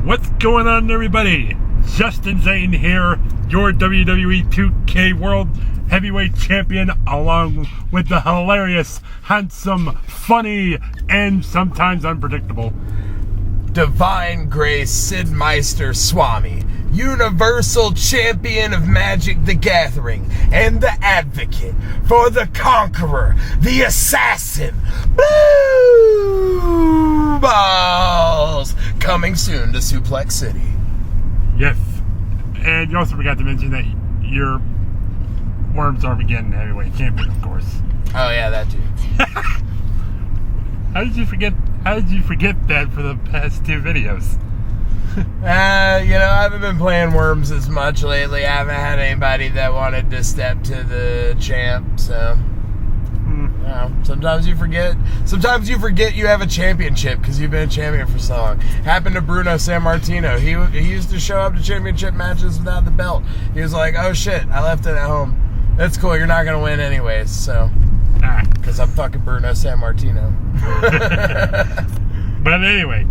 What's going on, everybody? Justin Zane here, your WWE 2K World Heavyweight Champion, along with the hilarious, handsome, funny, and sometimes unpredictable Divine Grace Sid Meister Swami, Universal Champion of Magic the Gathering, and the Advocate for the Conqueror, the Assassin, Blue Balls, coming soon to Suplex City. Yes, and you also forgot to mention that your Worms Armageddon Heavyweight Champion, of course. Oh yeah, that too. How did you forget that for the past two videos? I haven't been playing Worms as much lately. I haven't had anybody that wanted to step to the champ, so... Sometimes you forget. Sometimes you forget you have a championship because you've been a champion for so long. Happened to Bruno Sammartino. He used to show up to championship matches without the belt. He was like, "Oh shit, I left it at home." That's cool. You're not gonna win anyways. So, because I'm fucking Bruno Sammartino. But anyway,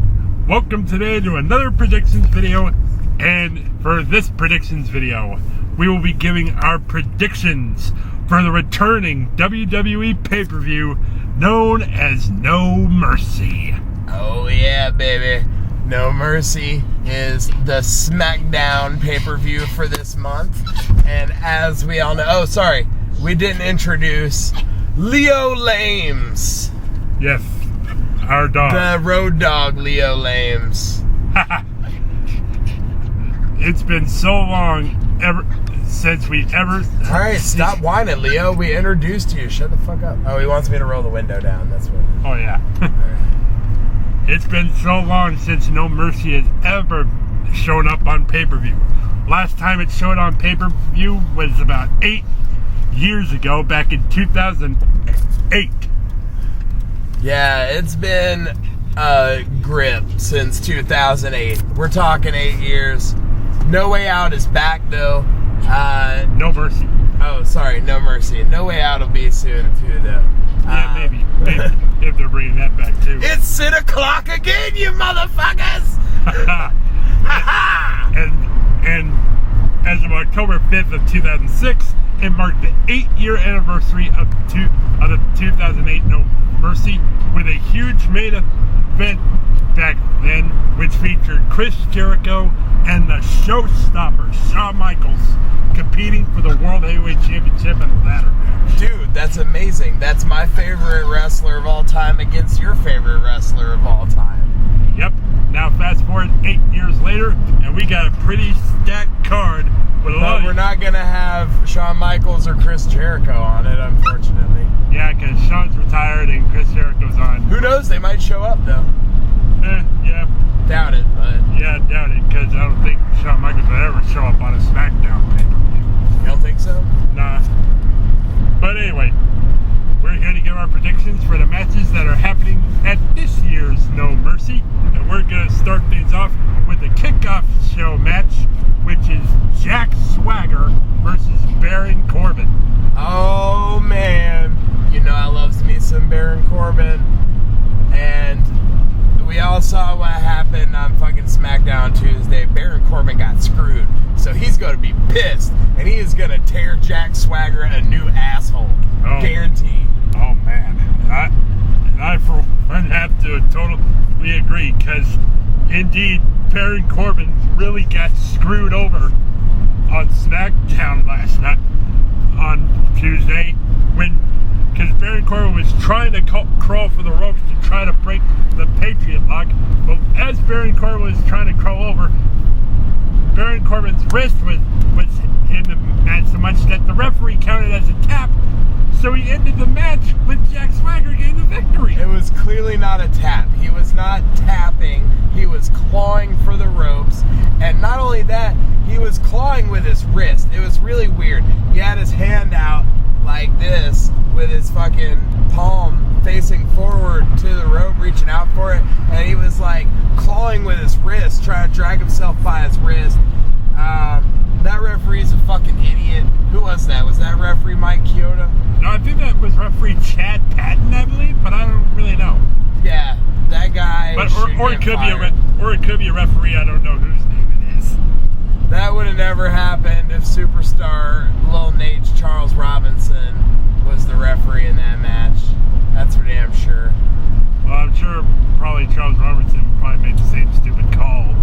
welcome today to another predictions video, and for this predictions video, we will be giving our predictions for the returning WWE pay-per-view known as No Mercy. Oh yeah, baby. No Mercy is the SmackDown pay-per-view for this month. And as we all know... Oh, sorry. We didn't introduce Leo Lames. Yes, our dog. The road dog, Leo Lames. It's been so long since we ever... Alright, stop whining, Leo. We introduced you. Shut the fuck up. Oh, he wants me to roll the window down. That's what... Oh, yeah. It's been so long since No Mercy has ever shown up on pay-per-view. Last time it showed on pay-per-view was about 8 years ago, back in 2008. Yeah, it's been a grip since 2008. We're talking 8 years. No Way Out is back, though. No Mercy. Oh, sorry, No Mercy. No Way Out will be soon, too, though. Yeah, maybe, if they're bringing that back, too. It's 6 o'clock again, you motherfuckers! and as of October 5th of 2006, it marked the 8-year anniversary of the 2008 No Mercy, with a huge main event back then, which featured Chris Jericho and the showstopper Shawn Michaels competing for the World Heavyweight Championship in a ladder match. Dude, that's amazing. That's my favorite wrestler of all time against your favorite wrestler of all time. Yep. Now fast forward 8 years later, and we got a pretty stacked card with a lot. But we're not gonna have Shawn Michaels or Chris Jericho on it, unfortunately. Yeah, because Shawn's retired and Chris Jericho's on. Who knows? They might show up though. Yeah. Doubt it, but... Yeah, doubt it, because I don't think Shawn Michaels would ever show up on a SmackDown pay-per-view. You don't think so? Nah. But anyway, we're here to give our predictions for the matches that are happening at this year's No Mercy. And we're going to start things off with the kickoff show match, which is Jack Swagger versus Baron Corbin. Oh, man. You know I loves me some Baron Corbin. And... we all saw what happened on fucking SmackDown Tuesday. Baron Corbin got screwed. So he's going to be pissed. And he is going to tear Jack Swagger a new asshole. Oh. Guaranteed. Oh, man. I for one, have to totally agree. Because, indeed, Baron Corbin really got screwed over on SmackDown last night. On Tuesday. Because Baron Corbin was trying to crawl for the ropes to try to break the Patriot lock. But as Baron Corbin was trying to crawl over, Baron Corbin's wrist was in the match so much that the referee counted as a tap. So he ended the match with Jack Swagger getting the victory. It was clearly not a tap. He was not tapping. He was clawing for the ropes. And not only that, he was clawing with his wrist. It was really weird. He had his hand out like this with his fucking palm facing forward to the rope, reaching out for it, and he was like clawing with his wrist, trying to drag himself by his wrist. That referee's a fucking idiot. Who was that? Was that referee Mike Chioda? No, I think that was referee Chad Patton, I believe, but I don't really know. Yeah, that guy. But or it could be a referee. I don't know whose name it is. That would have never happened if superstar Lil Nate's Charles Robinson was the referee in that match. That's for damn sure. Well, I'm sure probably Charles Robinson probably made the same stupid call.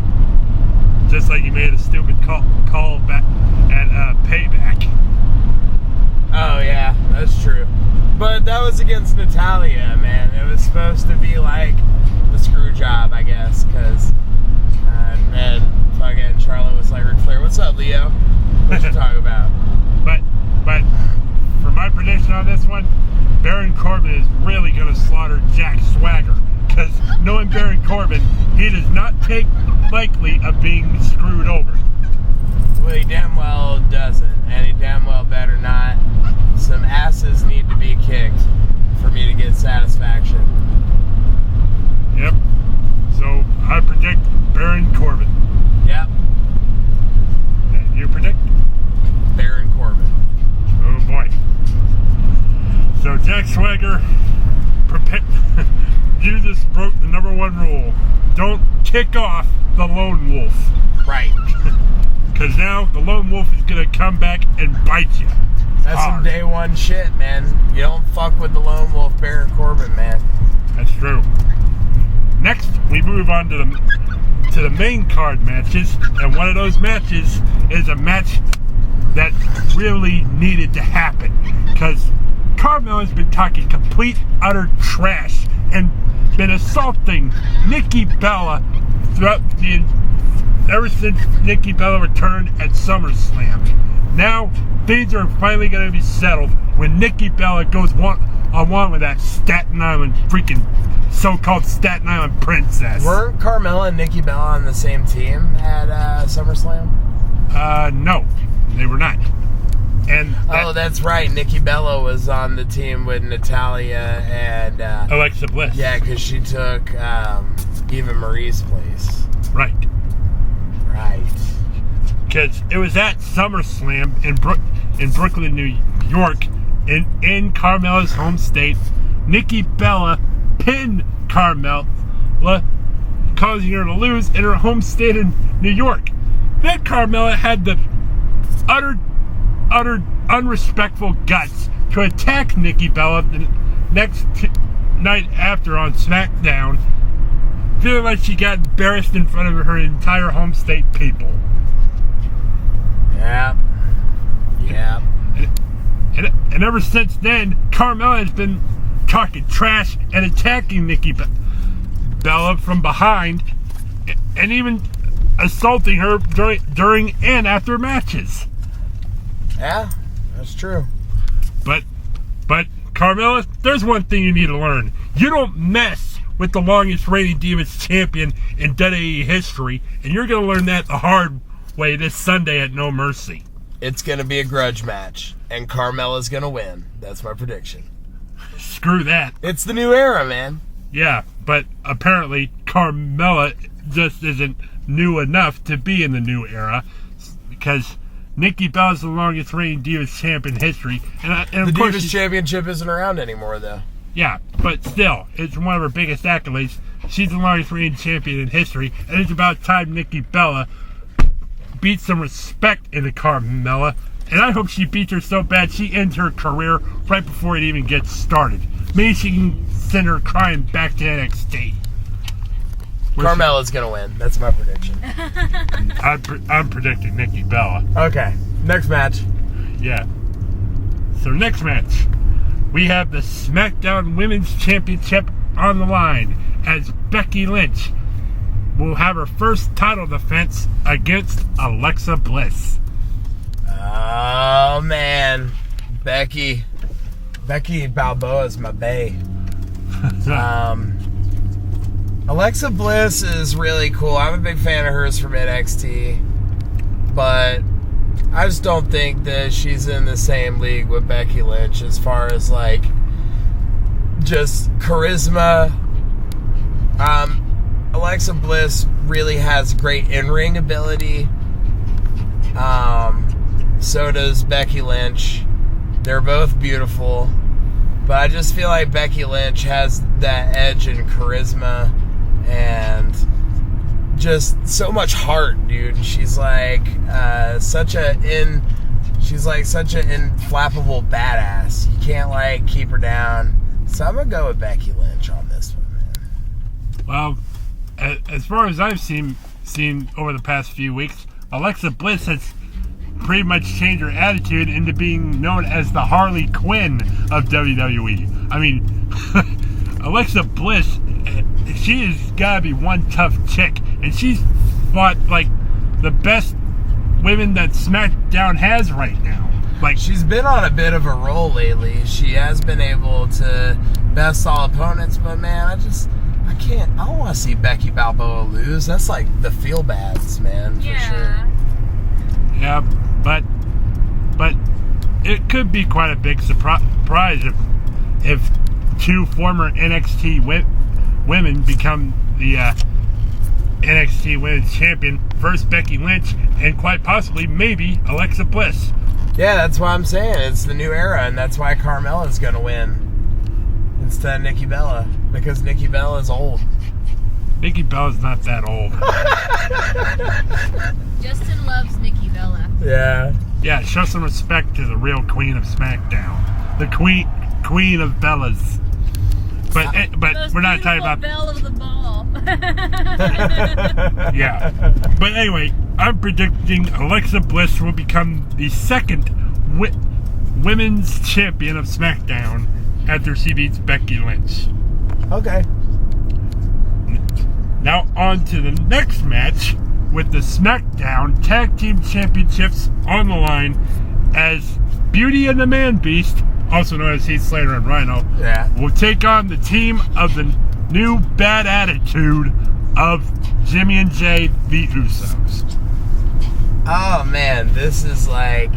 Just like he made a stupid call back at Payback. Oh, yeah, that's true. But that was against Natalia, man. It was supposed to be like the screw job, I guess, because and fucking Charlotte was like, Ric Flair, what's up, Leo? What you talking about? But for my prediction on this one, Baron Corbin is really going to slaughter Jack Swagger. Because knowing Baron Corbin, he does not take lightly of being screwed over. Well, he damn well doesn't, and he damn well better not. Some asses need to be kicked for me to get satisfaction. Yep. So I predict Baron Corbin. Yep. And you predict? Baron Corbin. Oh boy. So Jack Swagger, you just broke the number one rule. Don't kick off the lone wolf. Right. Because now the lone wolf is going to come back and bite you. That's some day one shit, man. You don't fuck with the lone wolf, Baron Corbin, man. That's true. Next, we move on to the main card matches, and one of those matches is a match that really needed to happen because Carmella's been talking complete, utter trash and been assaulting Nikki Bella ever since Nikki Bella returned at SummerSlam. Now, things are finally going to be settled when Nikki Bella goes one-on-one with that Staten Island freaking so-called Staten Island princess. Weren't Carmella and Nikki Bella on the same team at SummerSlam? No, they were not. And that's right. Nikki Bella was on the team with Natalia and Alexa Bliss. Yeah, because she took Eva Marie's place. Right. Right. Because it was at SummerSlam in Brooklyn, New York, in Carmella's home state. Nikki Bella pinned Carmella, causing her to lose in her home state in New York. Then Carmella had the utter unrespectful guts to attack Nikki Bella the next night after on SmackDown, feeling like she got embarrassed in front of her entire home state people. Yeah. And ever since then, Carmella has been talking trash and attacking Nikki Bella from behind, and even assaulting her during and after matches. Yeah, that's true. But Carmella, there's one thing you need to learn. You don't mess with the longest reigning Divas champion in WWE history, and you're going to learn that the hard way this Sunday at No Mercy. It's going to be a grudge match, and Carmella's going to win. That's my prediction. Screw that. It's the new era, man. Yeah, but apparently Carmella just isn't new enough to be in the new era, because Nikki Bella's the longest reigning Divas champion in history. And the Divas Championship isn't around anymore, though. Yeah, but still, it's one of her biggest accolades. She's the longest reigning champion in history, and it's about time Nikki Bella beats some respect into Carmella. And I hope she beats her so bad she ends her career right before it even gets started. Maybe she can send her crying back to NXT. Carmella's going to win. That's my prediction. I'm predicting Nikki Bella. Okay. Next match. Yeah. So next match, we have the SmackDown Women's Championship on the line as Becky Lynch will have her first title defense against Alexa Bliss. Oh, man. Becky Balboa's my bae. Alexa Bliss is really cool. I'm a big fan of hers from NXT, but I just don't think that she's in the same league with Becky Lynch as far as like just charisma. Alexa Bliss really has great in-ring ability. So does Becky Lynch. They're both beautiful, but I just feel like Becky Lynch has that edge and charisma, and just so much heart, dude. She's like such an inflappable badass. You can't like keep her down. So I'm gonna go with Becky Lynch on this one, man. Well, as far as I've seen over the past few weeks, Alexa Bliss has pretty much changed her attitude into being known as the Harley Quinn of WWE. I mean, Alexa Bliss, she has got to be one tough chick, and she's fought like the best women that SmackDown has right now. Like, she's been on a bit of a roll lately. She has been able to best all opponents, but man, I don't want to see Becky Balboa lose. That's like the feel bads, man, for sure. Yeah, but it could be quite a big surprise if two former NXT women become the NXT Women's Champion. First Becky Lynch, and quite possibly maybe Alexa Bliss. Yeah, that's what I'm saying. It's the new era, and that's why Carmella's going to win instead of Nikki Bella, because Nikki Bella's old. Nikki Bella's not that old. Justin loves Nikki Bella. Yeah. Yeah, show some respect to the real queen of SmackDown. The queen of Bellas. But we're not talking about belle of the ball. Yeah. But anyway, I'm predicting Alexa Bliss will become the second women's champion of SmackDown after she beats Becky Lynch. Okay. Now on to the next match with the SmackDown Tag Team Championships on the line as Beauty and the Man Beast, also known as Heath Slater and Rhino, will take on the team of the new bad attitude of Jimmy and Jay, the Usos. Oh man, this is like,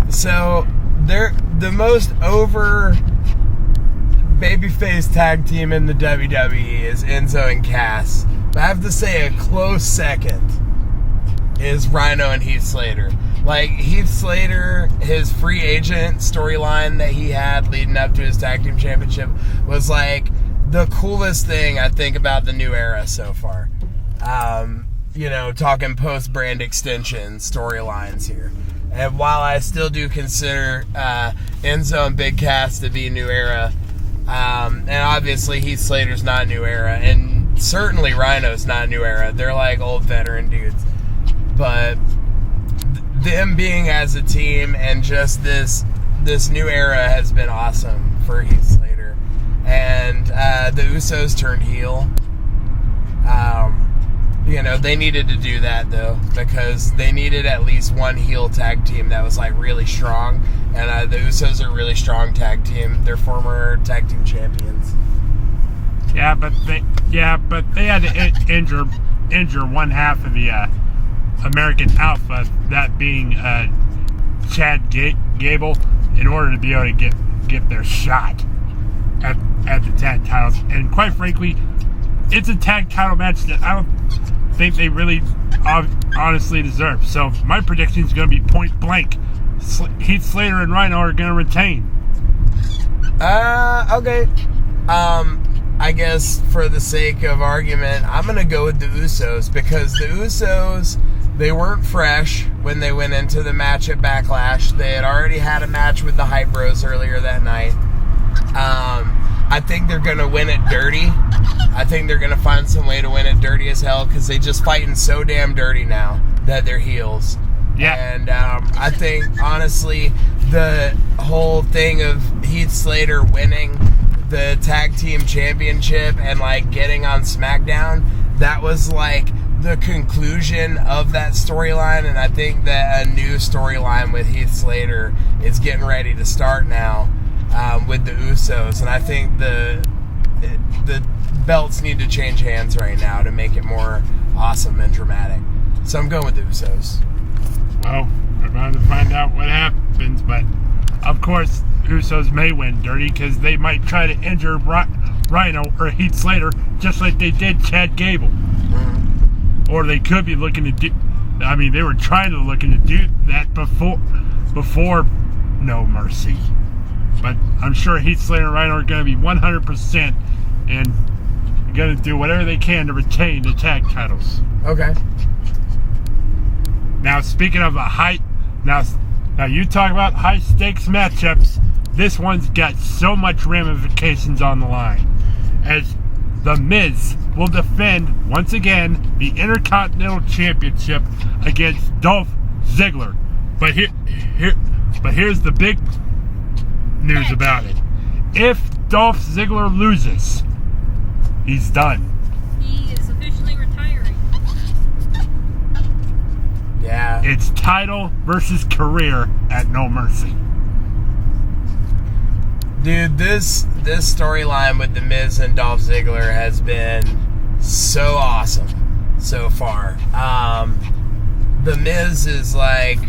so they're the most over babyface tag team in the WWE is Enzo and Cass. But I have to say a close second is Rhino and Heath Slater. Like, Heath Slater, his free agent storyline that he had leading up to his tag team championship was like the coolest thing I think about the new era so far. Talking post-brand extension storylines here. And while I still do consider Enzo and Big Cass to be new era, and obviously Heath Slater's not new era, and certainly Rhino's not new era. They're like old veteran dudes. But them being as a team and just this new era has been awesome for Heath Slater. And the Usos turned heel. They needed to do that though, because they needed at least one heel tag team that was like really strong. And the Usos are a really strong tag team. They're former tag team champions. Yeah, but they had to injure one half of the American Alpha, that being Chad Gable, in order to be able to get their shot at the tag titles. And quite frankly, it's a tag title match that I don't think they really honestly deserve. So my prediction is going to be point blank. Heath Slater and Rhino are going to retain. Okay. I guess for the sake of argument, I'm going to go with the Usos, because the Usos, they weren't fresh when they went into the match at Backlash. They had already had a match with the Hype Bros earlier that night. I think they're going to win it dirty. I think they're going to find some way to win it dirty as hell, because they just fighting so damn dirty now that they're heels. Yeah. And I think, honestly, the whole thing of Heath Slater winning the tag team championship and like getting on SmackDown, that was like the conclusion of that storyline. And I think that a new storyline with Heath Slater is getting ready to start now with the Usos. And I think the belts need to change hands right now to make it more awesome and dramatic. So I'm going with the Usos. Well, we're going to find out what happens, but of course, Usos may win dirty, because they might try to injure Rhino or Heath Slater just like they did Chad Gable. Mm-hmm. Or they could be looking to do, they were trying to look to do that before No Mercy. But I'm sure Heath Slater and Rhino are going to be 100% and going to do whatever they can to retain the tag titles. Okay. Now, speaking of now you talk about high stakes matchups. This one's got so much ramifications on the line, as The Miz will defend once again the Intercontinental Championship against Dolph Ziggler. But here's the big news about it. If Dolph Ziggler loses, he's done. He is officially retiring. Yeah. It's title versus career at No Mercy. Dude, this storyline with The Miz and Dolph Ziggler has been so awesome so far. The Miz is like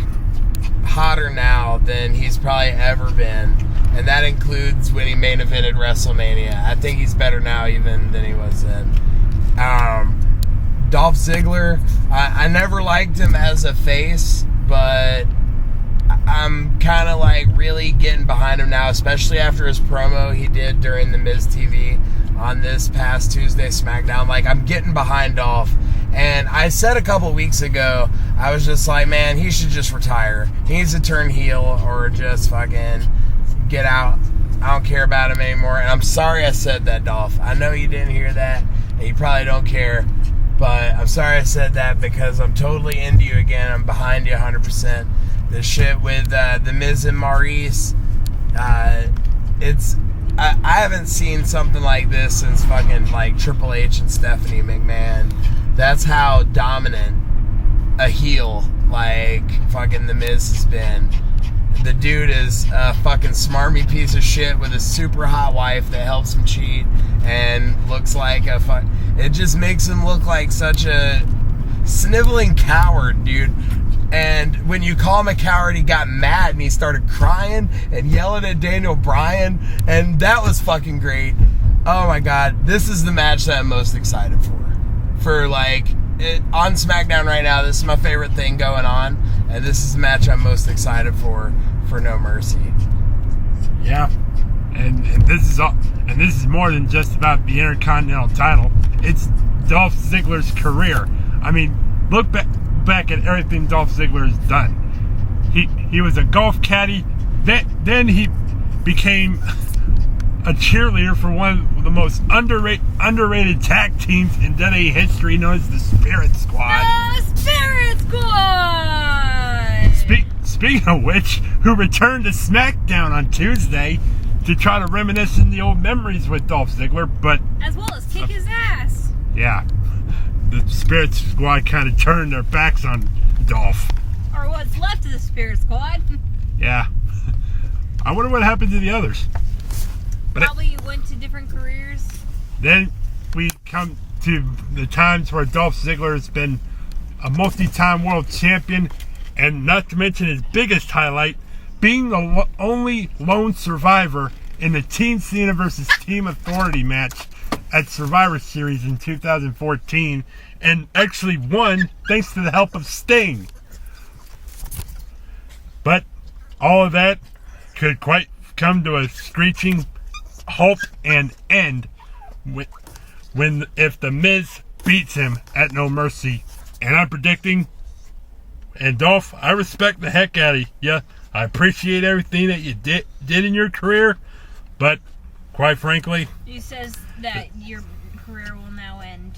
hotter now than he's probably ever been, and that includes when he main evented WrestleMania. I think he's better now even than he was then. Dolph Ziggler, I never liked him as a face, but I'm kind of like really getting behind him now, especially after his promo he did during the Miz TV on this past Tuesday SmackDown. Like, I'm getting behind Dolph. And I said a couple weeks ago, I was just like, man, he should just retire. He needs to turn heel or just fucking get out. I don't care about him anymore. And I'm sorry I said that, Dolph. I know you didn't hear that, and you probably don't care. But I'm sorry I said that because I'm totally into you again. I'm behind you 100%. The shit with The Miz and Maurice, I haven't seen something like this since fucking like Triple H and Stephanie McMahon. That's how dominant a heel like fucking The Miz has been. The dude is a fucking smarmy piece of shit with a super hot wife that helps him cheat and looks like it just makes him look like such a sniveling coward, dude. And when you call him a coward, he got mad and he started crying and yelling at Daniel Bryan, and that was fucking great. Oh my god, this is the match that I'm most excited for. On SmackDown right now, this is my favorite thing going on, and this is the match I'm most excited for No Mercy. Yeah, and this is all, and this is more than just about the Intercontinental title. It's Dolph Ziggler's career. I mean, look back at everything Dolph Ziggler has done. He was a golf caddy. Then he became a cheerleader for one of the most underrated tag teams in WWE history, known as the Spirit Squad. The Spirit Squad! Speaking of which, who returned to SmackDown on Tuesday to try to reminisce in the old memories with Dolph Ziggler, but as well as kick his ass. Yeah, the Spirit Squad kind of turned their backs on Dolph. Or what's left of the Spirit Squad. Yeah. I wonder what happened to the others. But Probably went to different careers. Then we come to the times where Dolph Ziggler has been a multi-time world champion, and not to mention his biggest highlight, being the only lone survivor in the Team Cena versus Team Authority match at Survivor Series in 2014, and actually won thanks to the help of Sting. But all of that could quite come to a screeching halt and end if The Miz beats him at No Mercy. And I'm predicting, and Dolph, I respect the heck out of you. I appreciate everything that you did in your career, but quite frankly, he says that your career will now end.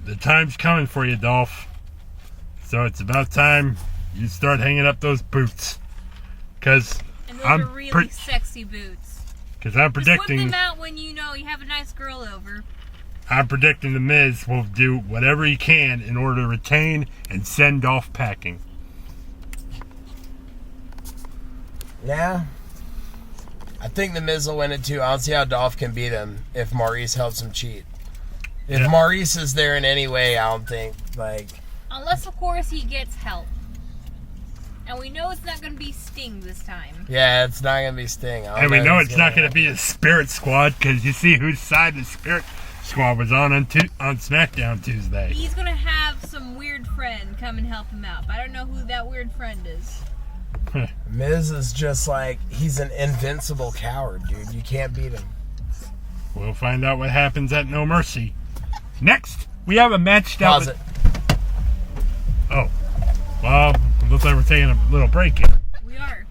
The time's coming for you, Dolph. So it's about time you start hanging up those boots. Because are really sexy boots. Because I'm predicting. Just whip them out when you know you have a nice girl over. I'm predicting The Miz will do whatever he can in order to retain and send Dolph packing. Yeah. I think The Miz will win it too. I don't see how Dolph can beat him if Maurice helps him cheat. If Maurice is there in any way, I don't think, unless, of course, he gets help. And we know it's not going to be Sting this time. Yeah, it's not going to be Sting. And we know it's not going to be a Spirit Squad, because you see whose side the Spirit Squad was on SmackDown Tuesday. He's going to have some weird friend come and help him out. But I don't know who that weird friend is. Miz is just he's an invincible coward, dude. You can't beat him. We'll find out what happens at No Mercy. Next, we have a match that Pause was... it. Oh. Well, it looks like we're taking a little break here. We are.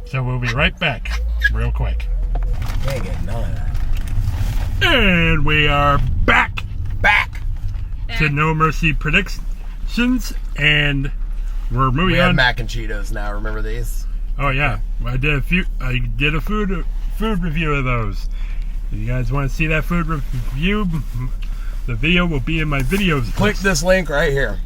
So we'll be right back real quick. You ain't getting none of that. And we are back Back. to No Mercy predictions, and we're moving We have on. mac and Cheetos now. Remember these? Oh yeah, I did a food review of those. If you guys want to see that food review, the video will be in my videos. Click this link right here.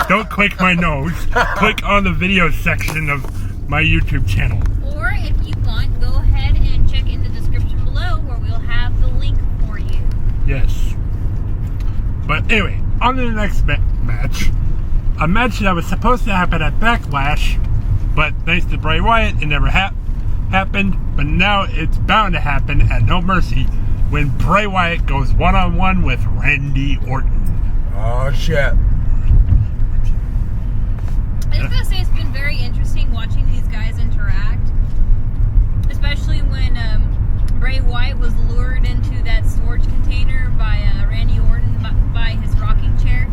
Don't click my nose. Click on the video section of my YouTube channel. Or if you want, go ahead and check in the description below where we'll have the link for you. Yes. But anyway, on to the next match. A match that was supposed to happen at Backlash, but thanks to Bray Wyatt, it never happened. But now it's bound to happen at No Mercy when Bray Wyatt goes one-on-one with Randy Orton. Oh shit. I was gonna say it's been very interesting watching these guys interact, especially when Bray Wyatt was lured into that storage container by Randy Orton by his rocking chair.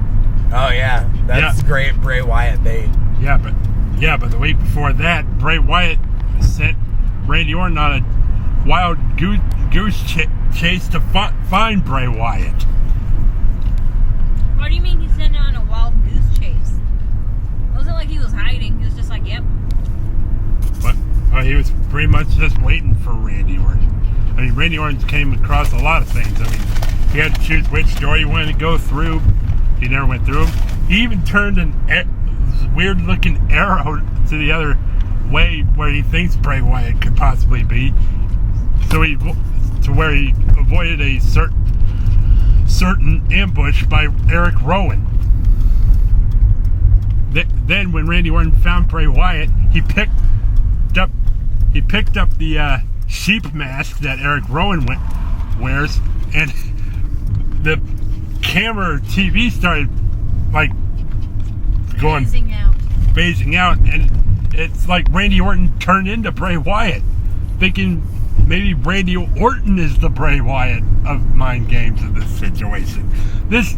Oh yeah, that's great Bray Wyatt bait. Yeah, but the week before that, Bray Wyatt sent Randy Orton on a wild goose chase to find Bray Wyatt. What do you mean he sent on a wild goose chase? It wasn't like he was hiding. He was just like, yep. But he was pretty much just waiting for Randy Orton. I mean, Randy Orton came across a lot of things. I mean, he had to choose which door he wanted to go through. He never went through them. He even turned an weird-looking arrow to the other way where he thinks Bray Wyatt could possibly be. So to where he avoided a certain ambush by Eric Rowan. Then when Randy Orton found Bray Wyatt, he picked up the sheep mask that Eric Rowan wears, and the camera or TV started like going phasing out, and it's like Randy Orton turned into Bray Wyatt, thinking maybe Randy Orton is the Bray Wyatt of mind games in this situation. This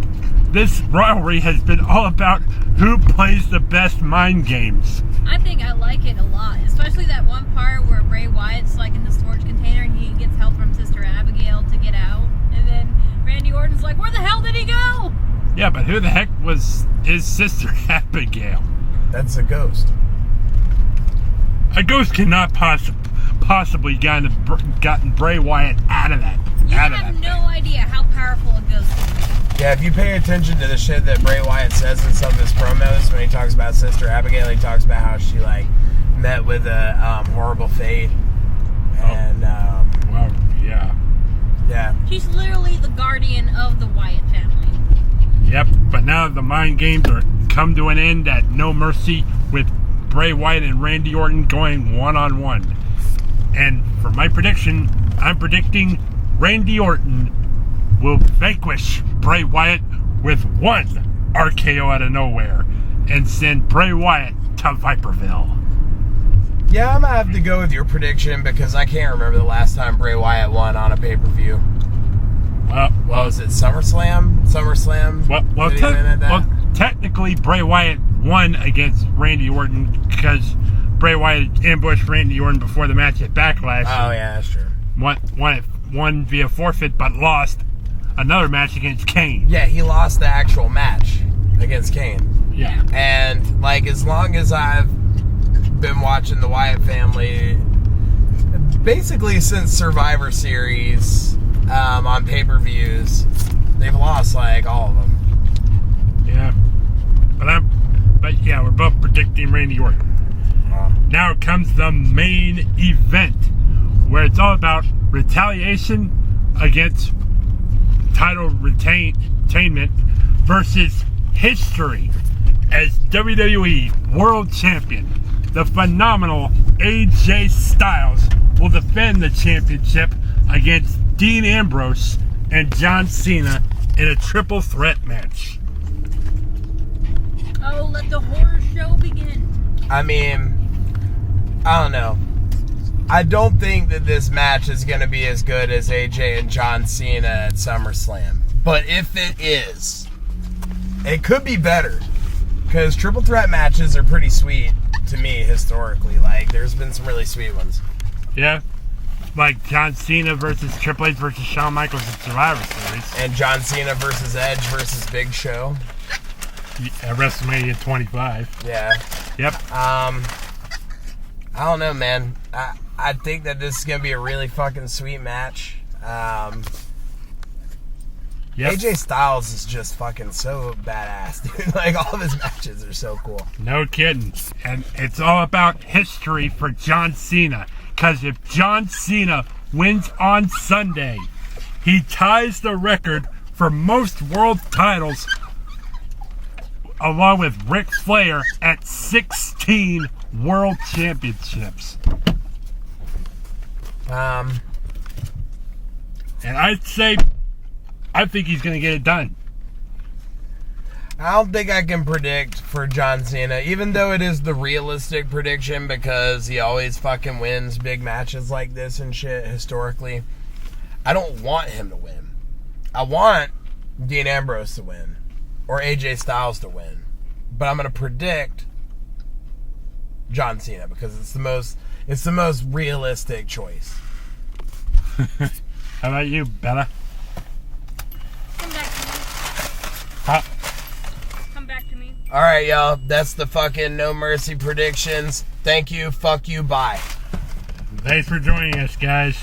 rivalry has been all about who plays the best mind games. I think I like it a lot, especially that one part where Bray Wyatt's like in the storage container and he gets help from Sister Abigail to get out, and then Randy Orton's like, where the hell did he go? Yeah, but who the heck was his sister Abigail? That's a ghost. A ghost cannot possibly gotten Bray Wyatt out of that. You have no idea how powerful a ghost is. Yeah, if you pay attention to the shit that Bray Wyatt says in some of his promos, when he talks about Sister Abigail, he talks about how she like met with a horrible fate, and well, yeah. She's literally the guardian of the Wyatt family. Yep, but now the mind games are come to an end at No Mercy with Bray Wyatt and Randy Orton going one-on-one. And for my prediction, I'm predicting Randy Orton will vanquish Bray Wyatt with one RKO out of nowhere and send Bray Wyatt to Viperville. yeah, I'm gonna have to go with your prediction because I can't remember the last time Bray Wyatt won on a pay-per-view. Well, Was it SummerSlam? Well, Did he win at that? technically Bray Wyatt won against Randy Orton because Bray Wyatt ambushed Randy Orton before the match at Backlash. Oh yeah, that's true. Won via forfeit, but lost another match against Kane. Yeah, he lost the actual match against Kane. Yeah. And like as long as I've been watching the Wyatt family, basically since Survivor Series on pay-per-views, they've lost like all of them. Yeah. But yeah, we're both predicting Randy Orton. Now comes the main event, where it's all about retaliation against title retainment versus history as WWE World Champion. The phenomenal AJ Styles will defend the championship against Dean Ambrose and John Cena in a triple threat match. Oh, let the horror show begin. I mean, I don't know. I don't think that this match is going to be as good as AJ and John Cena at SummerSlam. But if it is, it could be better. Because triple threat matches are pretty sweet to me historically. Like, there's been some really sweet ones. Yeah. Like John Cena versus Triple H versus Shawn Michaels in Survivor Series. And John Cena versus Edge versus Big Show. At WrestleMania 25. Yeah. Yep. I don't know, man. I think that this is going to be a really fucking sweet match. Yep. AJ Styles is just fucking so badass, dude. Like, all of his matches are so cool. No kidding. And it's all about history for John Cena. Because if John Cena wins on Sunday, he ties the record for most world titles along with Ric Flair at 16 world championships. And I think he's going to get it done. I don't think I can predict for John Cena, even though it is the realistic prediction because he always fucking wins big matches like this and shit historically. I don't want him to win. I want Dean Ambrose to win or AJ Styles to win. But I'm going to predict John Cena because it's the most realistic choice. How about you, Bella? Come back to me. Huh? Come back to me. All right, y'all. That's the fucking No Mercy predictions. Thank you. Fuck you. Bye. Thanks for joining us, guys.